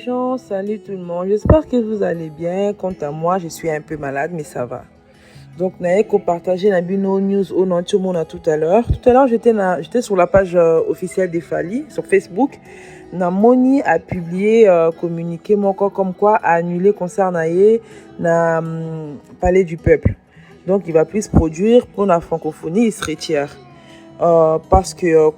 gens, salut tout le monde. J'espère que vous allez bien. Quant à moi, je suis un peu malade, mais ça va. Donc, naye ko partager na bino news au non tout le monde tout à l'heure. Tout à l'heure, j'étais sur la page officielle des Fali sur Facebook. Namoni a publié communiqué moko comme quoi a annulé concert naye na Palais du Peuple. Donc, il va plus produire pour la francophonie, il se retire. Parce que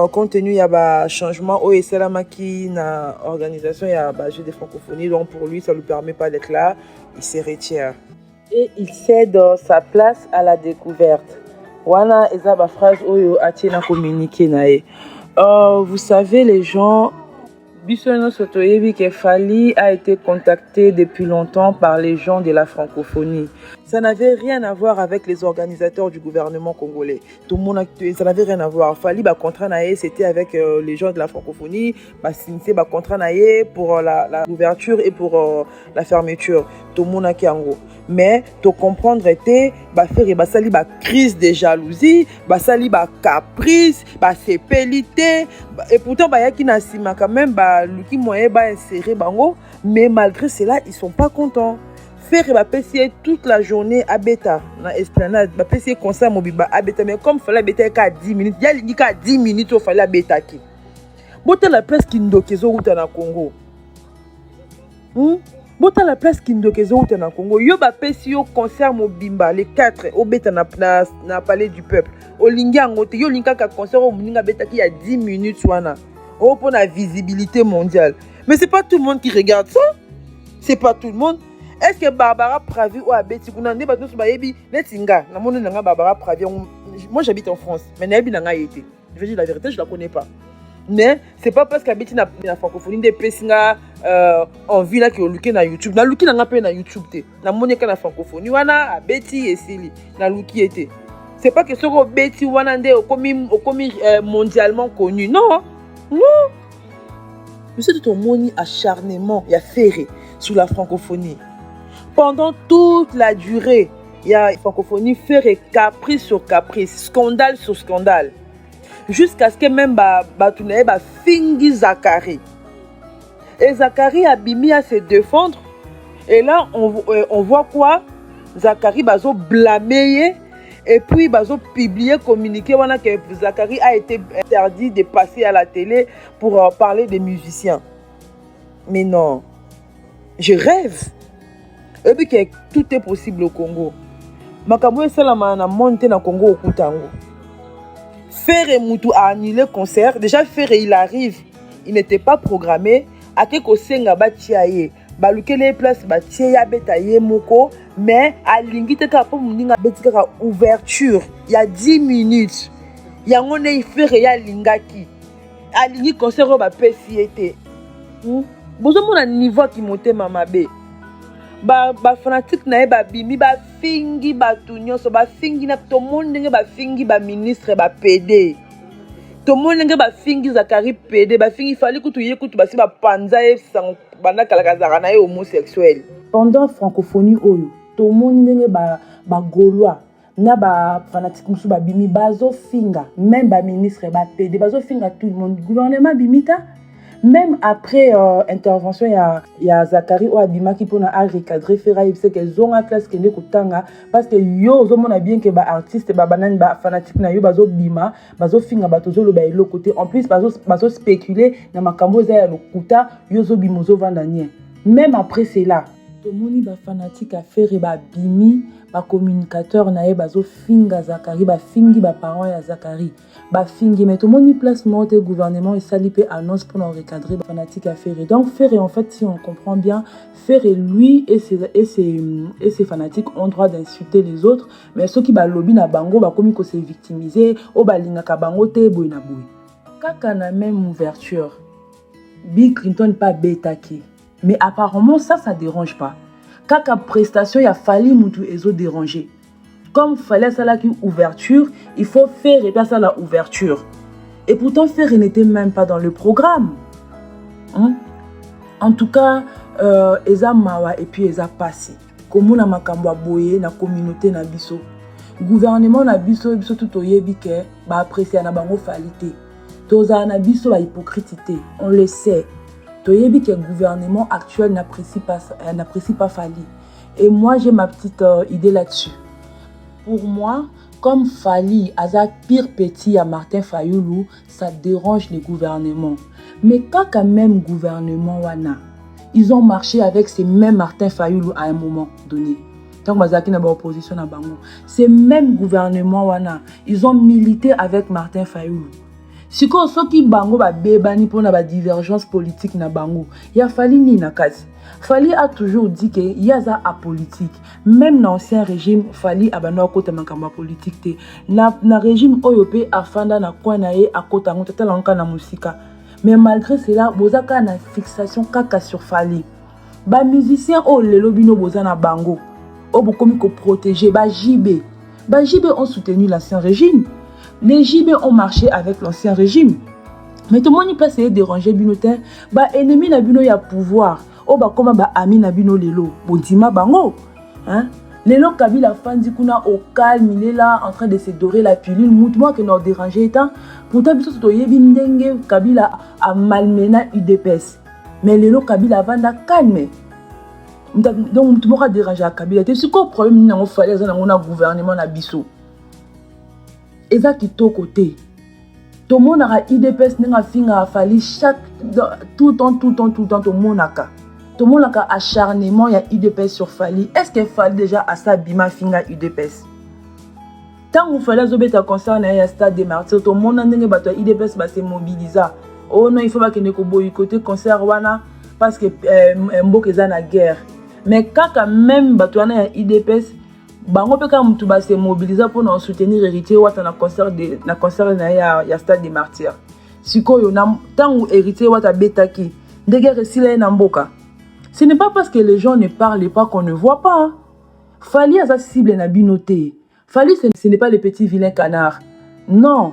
compte tenu il y a un changement au Salamaki na organisation il y a jeu de francophonie, donc pour lui ça lui permet pas d'être là, il se retire et il cède sa place à la découverte. Wana eza ba phrase oyo atina communiqué nae. Vous savez les gens Bissono Sotoyebi que Fali a été contacté depuis longtemps par les gens de la francophonie. Ça n'avait rien à voir avec les organisateurs du gouvernement congolais. Tout le monde, ça n'avait rien à voir. Fali, contrat naé, c'était avec les gens de la francophonie. Signé contrat naé pour la ouverture et pour la fermeture. Tout le monde a qui en gros. Mais tu comprendre était faire sali crise de jalousie, sali caprice, sépélité et pourtant yaki na sima quand même luki moyen insérer bango, mais malgré cela ils sont pas contents. Faire passer toute la journée à Beta na esplanade, passer concert mobiba à Beta, mais comme fallait Beta ka 10 minutes, il y a li ka 10 minutes au fallait Beta ki. Bota la place Kindokezo ou na Congo. Bota la place Kindokezo ou na Congo. Yo passer au concert mobimba les 4 au Beta na Palais du Peuple. Au linga ngote yo linga ka concert au muninga Beta qui a 10 minutes wana. Oh pour la visibilité mondiale. Mais c'est pas tout le monde qui regarde ça. C'est pas tout le monde. Est-ce que Barbara Pravi ou Abeti Kunande Batos Bayebi Netinga na moni nanga Barbara Pravi. Moi j'habite en France, mais Nayebi nanga été. Je vais dire la vérité, je la connais pas. Mais c'est pas parce qu'Abeti na francophonie des pesinga en ville là que luki na YouTube. Na luki nanga pe na YouTube te. Na moni ka na francophonie wana Abeti et Sili na luki été. C'est pas que ce que Abeti wana nde okomi mondialement connu. Non. Non. Monsieur tout ton moni acharnement, il y a ferré sous la francophonie. Pendant toute la durée, il y a la francophonie ferré caprice sur caprice, scandale sur scandale. Jusqu'à ce que même Batunae fingi Zakari. Et Zakari a bimi à se défendre. Et là, on voit quoi? Zakari bazo blâmer. Et puis, bazo publier, communiquer que Zakari a été interdit de passer à la télé pour parler des musiciens. Mais non, je rêve. Et puis que tout est possible au Congo. Makambo esalama na monter na Congo au Kutango. Ferre Moutou a annulé le concert. Déjà, Ferre, il arrive. Il n'était pas programmé. Akeko senga batiaye. Baluke les places batiaya betaye moko. Mais à l'ingite ka po muninga betika ouverture. Il y a 10 minutes. Il y a un Ferre ya lingaki. À l'ingi concert ba pesiete. Bozo mona niveau qui monte mamabe. Fanatique na bimi fingi batunyo so fingi na to monde nge fingi ministre PD. To monde nge fingi Zakari PD fingi fali kutu yekutu basi panza sang bana kalakazara na homosexuel. Pendant francophonie oyo to monde nge gaulois na fanatique musu bimi bazo finga même ministre PD bazo finga tout le monde gouvernement bimita. Même après intervention, il y a Zakari ou Abima qui peut recadrer faire c'est qu'ils ont la classe qui est kutanga parce que yo zo mona bien que ba artiste ba banane ba fanatique na yo bazo bima bazo finga batozo lo ba elo côté en plus bazo spéculer na makambo za ya lokuta yo zo bimozo vandanie. Même après c'est là to moni ba fanatique a faire ba bimi ba communicateur na ye bazo finga Zakari ba fingi ba parents ya Zakari ba fingi mais tout le monde place monte gouvernement et salipé annonce pour nous recadrer fanatique à Ferré. Donc Ferré en fait si on comprend bien Ferré lui et ses fanatiques ont droit d'insulter les autres mais ceux qui ba lobby na bango ba komi ko se victimiser o ba linga ka bango te boy na boy. Kaka na même ouverture Bill Clinton pas betaki mais apparemment ça dérange pas. Kaka prestation il a fallu mutu ezo déranger. Comme il fallait ça là qui ouverture, il faut faire et ça la ouverture. Et pourtant faire n'était même pas dans le programme. En tout cas, eza mawa et puis eza passé. Comme on a makambo boye na communauté na biso. Gouvernement na biso tout oyebi ke ba apprécier na bango falité. Toza na biso ba hypocrite, on le sait. Toyebi que le gouvernement actuel n'apprécie pas Fally. Et moi, j'ai ma petite idée là-dessus. Pour moi, comme Fally, Aza pire petit à Martin Fayoulou, ça dérange le gouvernement. Mais quand même gouvernement wana, ils ont marché avec ces mêmes Martin Fayoulou à un moment donné. Tant que Mazaki n'a pas opposition à Bango, ces mêmes gouvernements wana, ils ont milité avec Martin Fayoulou. Si ceux qui Bango ba bebani pour na divergence politique na Bango, il a fallu ni na kazi. Fally a toujours dit que y a ça apolitique. Même dans l'ancien régime, Fally a bano côté mankamba politique te. Na régime oyopé afanda na kwa na ye akota ngota talanka na musika. Mais malgré cela, bozaka na fixation kaka sur Fally. Ba musicien o lelo bino boza na Bango. O bokomi ko protéger ba JB. Ba JB ont soutenu l'ancien régime. Les JB ont marché avec l'ancien régime. Mais tout le monde y place et déranger binotin. Ba ennemi na bino ya pouvoir. O ba koma ba ami na bino lelo. Bondima bango. Hein? Lelo Kabila fandi kuna au calme, il est là en train de se dorer la pilule. Moi que nous déranger étant. Pourtant biso to yebi ndenge Kabila a malmena UDPS. Mais lelo Kabila vanda calme. Donc tout le monde a dérangé à Kabila. C'est quoi le problème n'a fallait un gouvernement na biso. Et ça qui est côté. Tout le monde a IDPS n'a finga Fally chaque tout le temps tout le monde a tout le monde a acharnement il y a IDPS sur Fally. Est-ce que Fally déjà à sa bima finga UDPS? Tant que Fally a été concerné à stade des martyrs, tout le monde a dit que IDPS va se mobiliser. Oh non, il faut pas que nous boycotter concert wana parce que Mbok est en guerre. Mais quand même batouana IDPS bango pe ka mutu ba se mobiliser pour nous soutenir héritier wata na concert na ya stade des martyrs. Sikoyo na tangu héritier wata betaki ndege resila na mboka. Ce n'est pas parce que les gens ne parlent pas qu'on ne voit pas. Hein. Fally a sa cible na binoté. Fally ce n'est pas les petits vilains canards. Non.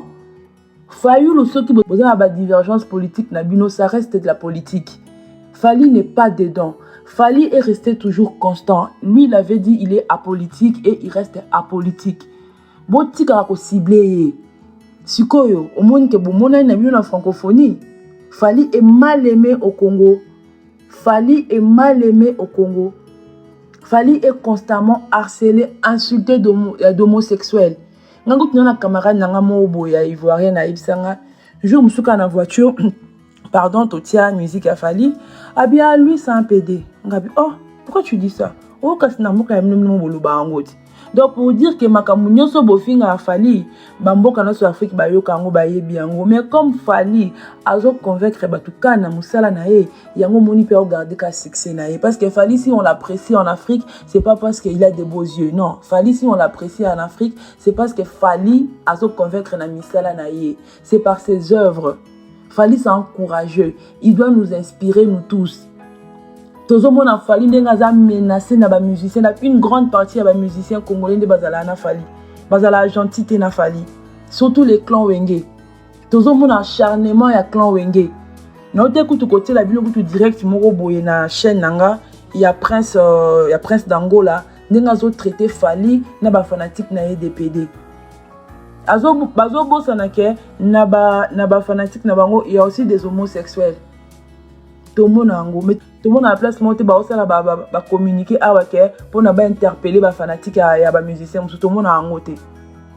Fayoulou ceux qui besoin de divergence politique na bino ça reste de la politique. Fally n'est pas dedans. Fally est resté toujours constant. Lui, il avait dit il est apolitique et il reste apolitique. Botika ko ciblé. Sikoyo, au monde que bomona na la francophonie. Fally est mal aimé au Congo. Fally est mal aimé au Congo. Fally est constamment harcelé, insulté d'homosexuels. Ngango tuna camarade nanga mo boya ivoirien na ibsanga. Jour musuka na voiture. Pardon, Totia, musique à Fally. Ah bien, lui, c'est un PD. Oh, pourquoi tu dis ça? Oh, Kasinamoka donc, pour dire que Makamunyo so bofinga a Fally, Bamboka na so Afrique ba yokango ba yebi yango. Mais comme Fally, azo convaincre batuka na musala na ye, yango moni peut regarder ka succès na ye. Parce que Fally, si on l'apprécie en Afrique, c'est pas parce qu'il a des beaux yeux. Non, Fally, si on l'apprécie en Afrique, c'est parce que Fally azo convaincre na misala na ye. C'est par ses œuvres. Fally, c'est un courageux. Il doit nous inspirer, nous tous. Tout le monde a Fally, il a menacé les musiciens. Une grande partie des musiciens congolais de Bazala na Fally. Bazala gentil na Fally. Surtout les clans Wenge. Tout le monde a acharnement à clan Wenge. Nous avons tout côté la vidéo direct moro boye na chaîne nanga. Il y a Prince d'Angola. Nous avons traité Fally na ba fanatique na EDPD. Bazo bossa na ke na ba fanatique na bango, il y a aussi des homosexuels. Tout le monde a tout le monde a la place monter ba osala ba communiquer awake pour na ba interpeller ba fanatique ya ba musicien, tout le monde a ngoté.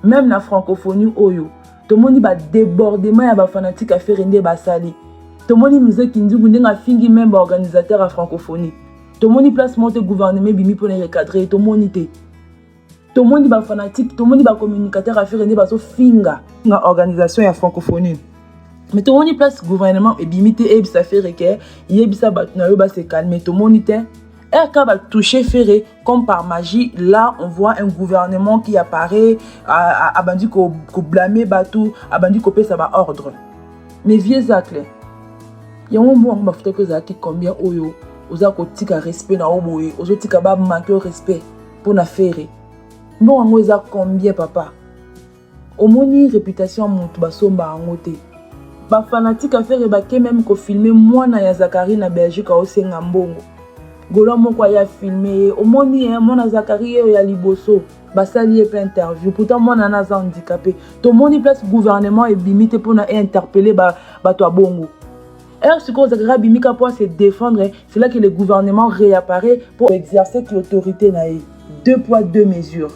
Même na francophonie oyo, tout le monde ba débordement ya ba fanatique a faire render ba sali. Tout le monde musique qui dit ndenga fingi même ba organisateur à francophonie. Tout le monde place monter gouvernement bimi pour les recadrer, tout le monde était. Tout le monde est fanatique, tout le monde est communicateur à faire une finga dans l'organisation et la francophonie. Mais tout le monde est place gouvernement et bimité et ça fait requer, il y a ça va se calmer. Tout le monde est va toucher ferré comme par magie. Là, on voit un gouvernement qui apparaît, a bandu qu'on blâmer bateau, a bandu qu'on paie ça va ordre. Mais vieux actes, il y a un mot on va faire que ça qui combien oyo, aux akotika respect na oboye, aux akotika ba manquer au respect pour na faire. Bon, on a combien papa? Au moni réputation monte basomba angote. Ba fanatique à faire et même ko filmer moi na ya Zakari na Belgique au Sengambongo. Golo moko ya filmer au moni moi na Zakari ya liboso. Basali et interview. Pourtant moi na naza handicapé. To moni place gouvernement et bimité pour na interpeller ba to bongo. R Sikoyo Zakara Bimika pour se défendre, c'est là que le gouvernement réapparaît pour exercer l'autorité. Deux poids, deux mesures.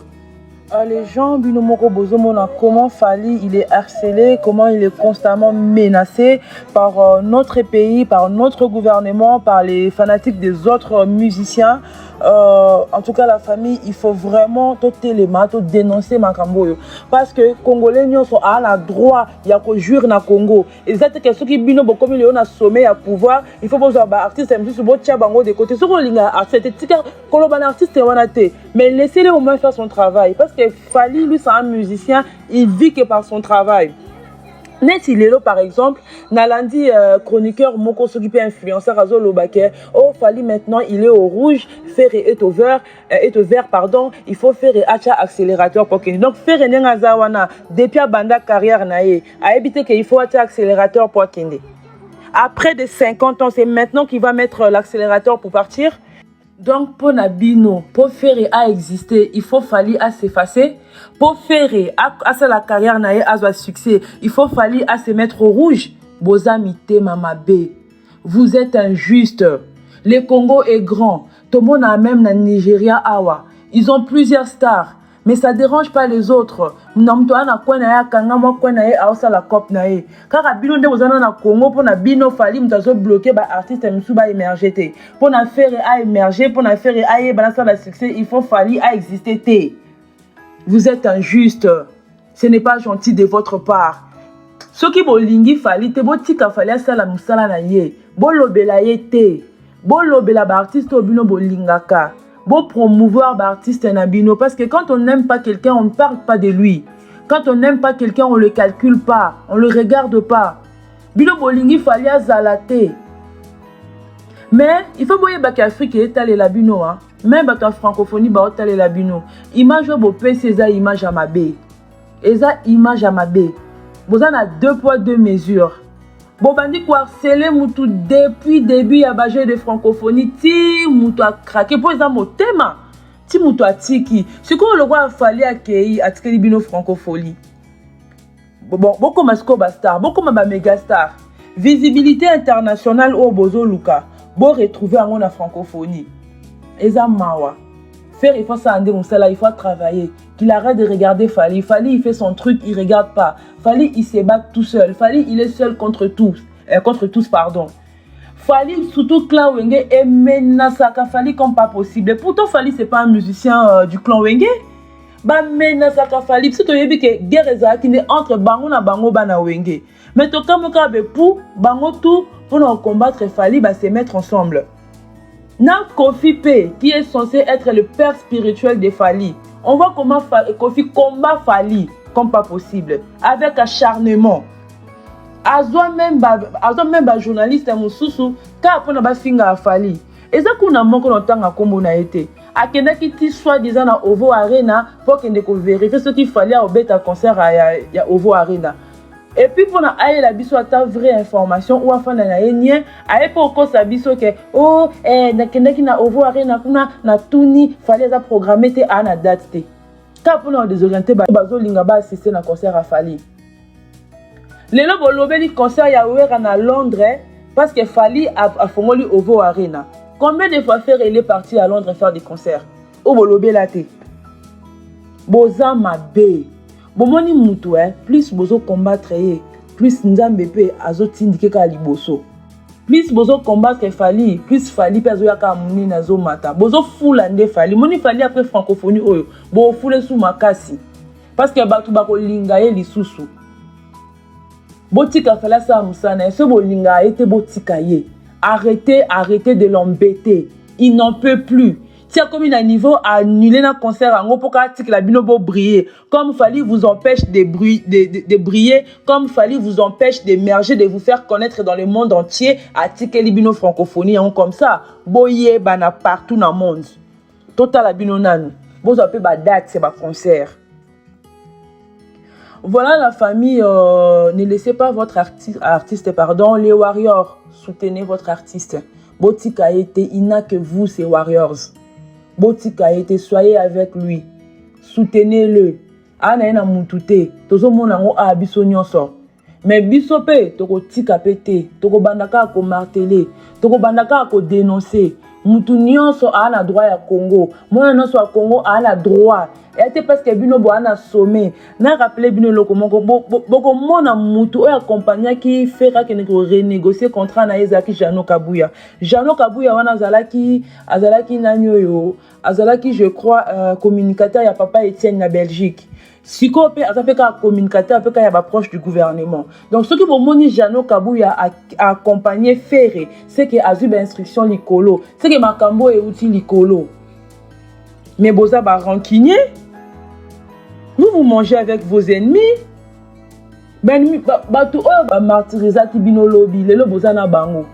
Les gens, Binomoko Bozomona, comment Fally il est harcelé, comment il est constamment menacé par notre pays, par notre gouvernement, par les fanatiques des autres musiciens. En tout cas, la famille, il faut vraiment dénoncer Makamboyo. Parce que les Congolais ont le droit de jouer dans le Congo. Et c'est que ceux qui ont comme ils ont sommet à pouvoir, il faut que les artistes de côté. Ceux qui ont les artistes, mais laissez-les au moins faire son travail. Parce que Fally, lui, c'est un musicien, il vit que par son travail. Neti Lelo par exemple, Nalandi chroniqueur Moko s'occupe influenceur Azo Lobake. Oh Fally maintenant il est au rouge, fer est au vert, pardon. Il faut faire acha accélérateur pour que donc faire nengazawana depuis banda carrière nae. A éviter qu'il faut acha accélérateur pour kende. Après de 50 ans, c'est maintenant qu'il va mettre l'accélérateur pour partir. Donc, pour Nabino, pour faire à exister, il faut Fally à s'effacer. Pour faire à la carrière à succès, il faut Fally à se mettre au rouge. Bozamite Mamabe, vous êtes injuste. Le Congo est grand. Tout le monde a même dans Nigeria Awa. Ils ont plusieurs stars. Mais ça ne dérange pas les autres. Car à Bino de Congo, pour Bino Fally, nous bloqué par artiste émerger. Pour faire à émerger, pour faire à succès, il faut Fally à exister. Vous êtes injuste. Ce n'est pas gentil de votre part. Ceux qui bolingi Fally, te botika Fally à sala musala na ye. Bolobela yete. Bolobela ba artiste obino bolingaka. Bon promouvoir l'artiste Nabino parce que quand on n'aime pas quelqu'un, on ne parle pas de lui. Quand on n'aime pas quelqu'un, on ne le calcule pas, on ne le regarde pas. Bino Bolingi Fally Zalate. Mais il faut voir que l'Afrique est allée la bino. Même la francophonie est allée la bino. Image au PC, c'est image à ma baie. Et ça, image à ma baie. Vous en avez deux poids, deux mesures. Bon, bandi quoi harceler moutou depuis début à bager de francophonie, ti moutou a craqué pour les amours thème, ti moutou a tiki. Ce qu'on le voit Fally à Kei, à tiki bino francophonie. Bon, beaucoup ma scoba star, beaucoup ma méga star. Visibilité internationale au Bozo Luka. Bon, retrouver en la francophonie. Eza mawa. Faire, il faut s'ander mon salaire, il faut travailler. Qu'il arrête de regarder Fally. Fally, il fait son truc, il regarde pas. Fally, il se bat tout seul. Fally, il est seul contre tous. Pardon. Fally, surtout clan Wenge, est menacaka Fally comme pas possible. Pourtant, Fally, c'est pas un musicien du clan Wenge. Ba menacaka Fally. Si tu as vu que guerre est entre Bango na Bango bana Wenge. Mais tu as vu pour Bango tout pour nous combattre Fally, bah se mettre ensemble. Na Kofi P, qui est censé être le père spirituel de Fally. On voit comment Kofi combat Fally comme pas possible, avec acharnement. Azo même journaliste à Moussoussou, car on a pas finga à Fally. Et ça qu'on a manqué longtemps à Kombo na été. A Kenda qui dit soi-disant à Ovo Arena pour qu'on vérifie ce qu'il fallait à Obeta concert à Ovo Arena. Et puis pour na aille la biso ta vraie information ou afin na yenien aille pour cause la biso que oh na Kenda qui na Ovo Arena kuna na tuni fallait à programmer te à na date te. Car pour nous désorienter bazo linga ba assister na concert à Fally. Lelo bolobeli concert ya ouera na Londres parce que Fally a fongoli Ovo Arena. Combien de fois faire il est parti à Londres faire des concerts? Ou bolobela te. Boza mabe. Bomoni mutu plus bozo combattre plus nzambe pe azotindike ka liboso. Plus bozo combattre Fally, plus Fally pe azoyaka muni nazo mata. Bozo fula nde Fally. Moni Fally après francophonie oyo. Bo fule sou makasi. Parce que batu bako linga ye lisusu. Botika Fally sa musana, ce bo linga ete botika ye. Arrêtez de l'embêter. Il n'en peut plus. Si comme il a un niveau à annuler un concert en haut pour que la binobo briller, comme Fally vous empêche de briller, comme Fally vous empêche d'émerger, de vous faire connaître dans le monde entier, à Tikeli Bino francophonie, comme ça, boye bana partout dans le monde. Total la bino nan. Vous avez ba date, c'est ba concert. Voilà la famille, ne laissez pas votre artiste, pardon, les warriors, soutenez votre artiste. Botika été, il n'a que vous, ces warriors. Botika été, soyez avec lui. Soutenez-le. Anaena mutute. Tozo monango abiso nyonso. Mais biso pe toko tika pete, toko bandaka ko marteler, toko bandaka ko dénoncer. Mutu nyonso ana droit ya Congo. Mwana nyonso ya Congo ana droit. Et c'est parce que bino bo ana sommet. Na rappeler bino loko moko boko mona mutu o accompagner qui fera que ne renégocier contrat na Ezaki Jano Kabuya. Jano Kabuya wana azalaki nanyo azalaki je crois communicateur ya papa Etienne na Belgique. Siko pe azapeka communicateur apeka ya ba proche du gouvernement. Donc ce qui pour moni Jano Kabuya a accompagné Ferré, c'est que azuba instruction likolo, c'est que makambo e outil likolo. Mais boza ba rancunier, vous mangez avec vos ennemis. Ben bato o ba martyriser ki bino lobby, lelo boza na bango.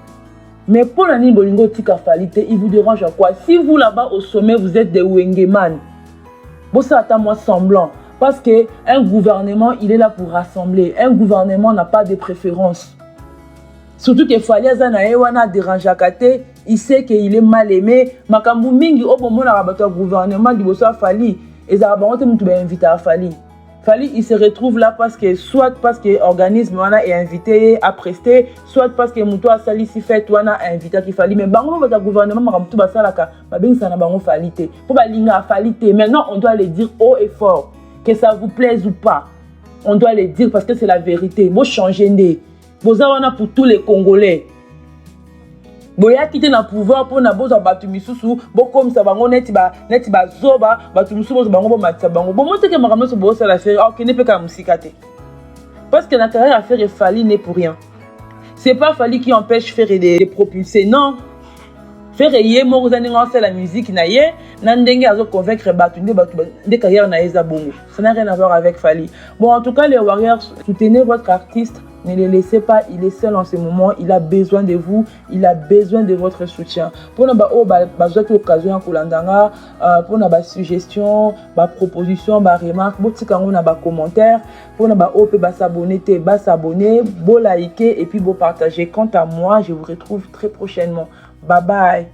Mais pour la bolingo tika falite, il vous dérange à quoi? Si vous là-bas au sommet vous êtes des wengeman, bossa attend moi semblant. Parce qu'un gouvernement, il est là pour rassembler. Un gouvernement n'a pas de préférence. Surtout que Fali Azana Ewana dérange à Kate, il sait qu'il est mal aimé. Makambu Mingi, au moment où on a rabattu un gouvernement, il y a Fali. Et ça va invité à Fali. Fali, il se retrouve là parce que, soit parce que l'organisme est invité à prester, soit parce que Moutoua Sali si fait, on a invité à Fali. Mais bango le gouvernement, Maramtou Basalaka, Babin Sana Bango Falite. Pour Balinga Falite. Maintenant, on doit le dire haut et fort. Que ça vous plaise ou pas, on doit le dire parce que c'est la vérité. Vous changez de. Vous avez pour tous les Congolais. Vous avez quitté le pouvoir pour nous battre misusu. Vous comme ça, vous n'êtes pas zoba, battu misusu, vous bango matza bango. Bon, moi c'est que ma ramène sur bosse à la faire. Ok, n'est pas comme musikate. Parce que la carrière à faire est Fali n'est pour rien. C'est pas Fali qui empêche faire des propulser, non. Faire yé mo vous la musique na yé nandenge azo convaincre batu des carrières na eza bongo. Ça n'a rien à voir avec Fali. Bon, en tout cas les Warriors, soutenez votre artiste, ne le laissez pas, il est seul en ce moment, il a besoin de vous, il a besoin de votre soutien. Pour nous occasion kulandanga, pour nous suggestion, proposition, remarque, botikango na commentaire, pour nous s'abonner, liker et puis partager. Quant à moi, je vous retrouve très prochainement. Bye bye.